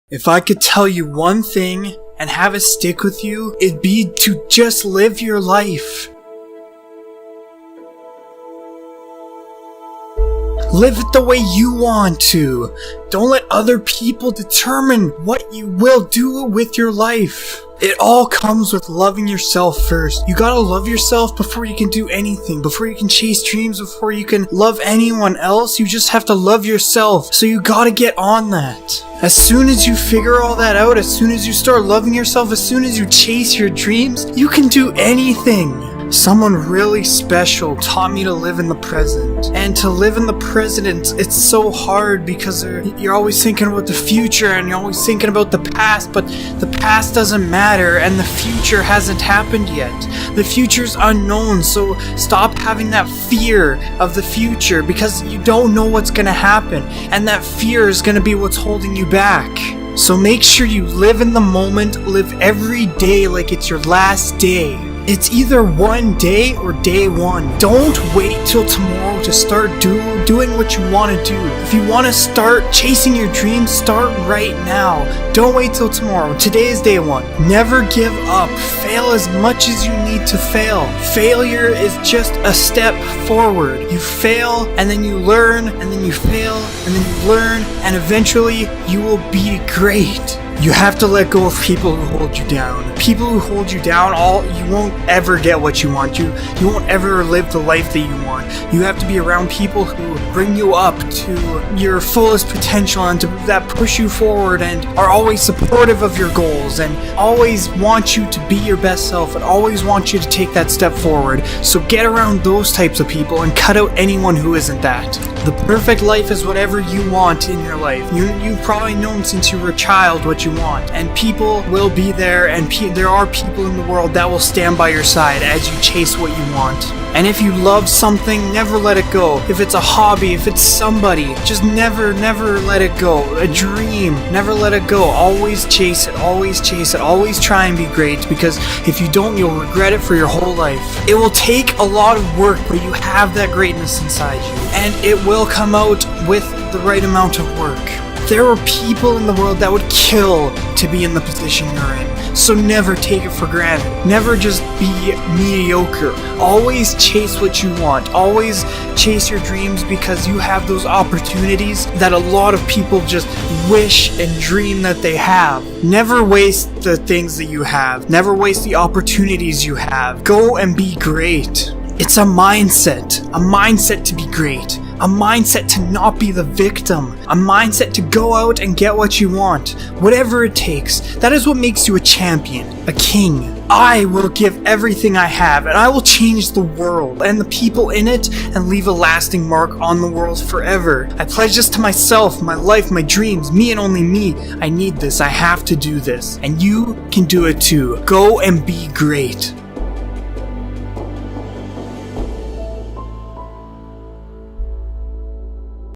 If I could tell you one thing and have it stick with you, it'd be to just live your life. Live it the way you want to. Don't let other people determine what you will do with your life. It all comes with loving yourself first. You gotta love yourself before you can do anything, before you can chase dreams, before you can love anyone else. You just have to love yourself. So you gotta get on that. As soon as you figure all that out, as soon as you start loving yourself, as soon as you chase your dreams, you can do anything. Someone really special taught me to live in the present. And to live in the present, it's so hard because you're always thinking about the future and you're always thinking about the past, but the past doesn't matter and the future hasn't happened yet. The future's unknown, so stop having that fear of the future because you don't know what's gonna happen, and that fear is gonna be what's holding you back. So make sure you live in the moment, live every day like it's your last day. It's either one day or day one. Don't wait till tomorrow to start doing what you want to do. If you want to start chasing your dreams, start right now. Don't wait till tomorrow. Today is day one. Never give up. Fail as much as you need to fail. Failure is just a step forward. You fail and then you learn and then you fail and then you learn and eventually you will be great. You have to let go of people who hold you down. People who hold you down, you won't ever get what you want. You won't ever live the life that you want. You have to be around people who bring you up to your fullest potential and that push you forward and are always supportive of your goals and always want you to be your best self and always want you to take that step forward. So get around those types of people and cut out anyone who isn't that. The perfect life is whatever you want in your life. You've probably known since you were a child what you want, and people will be there, and there are people in the world that will stand by your side as you chase what you want. And if you love something, never let it go. If it's a hobby, if it's somebody, just never let it go. A dream, never let it go. Always chase it, always chase it, always try and be great, because if you don't, you'll regret it for your whole life. It will take a lot of work, but you have that greatness inside you, and it will come out with the right amount of work. There are people in the world that would kill to be in the position you're in. So never take it for granted. Never just be mediocre. Always chase what you want. Always chase your dreams because you have those opportunities that a lot of people just wish and dream that they have. Never waste the things that you have. Never waste the opportunities you have. Go and be great. It's a mindset to be great. A mindset to not be the victim. A mindset to go out and get what you want. Whatever it takes. That is what makes you a champion. A king. I will give everything I have and I will change the world and the people in it and leave a lasting mark on the world forever. I pledge this to myself, my life, my dreams, me and only me. I need this. I have to do this. And you can do it too. Go and be great.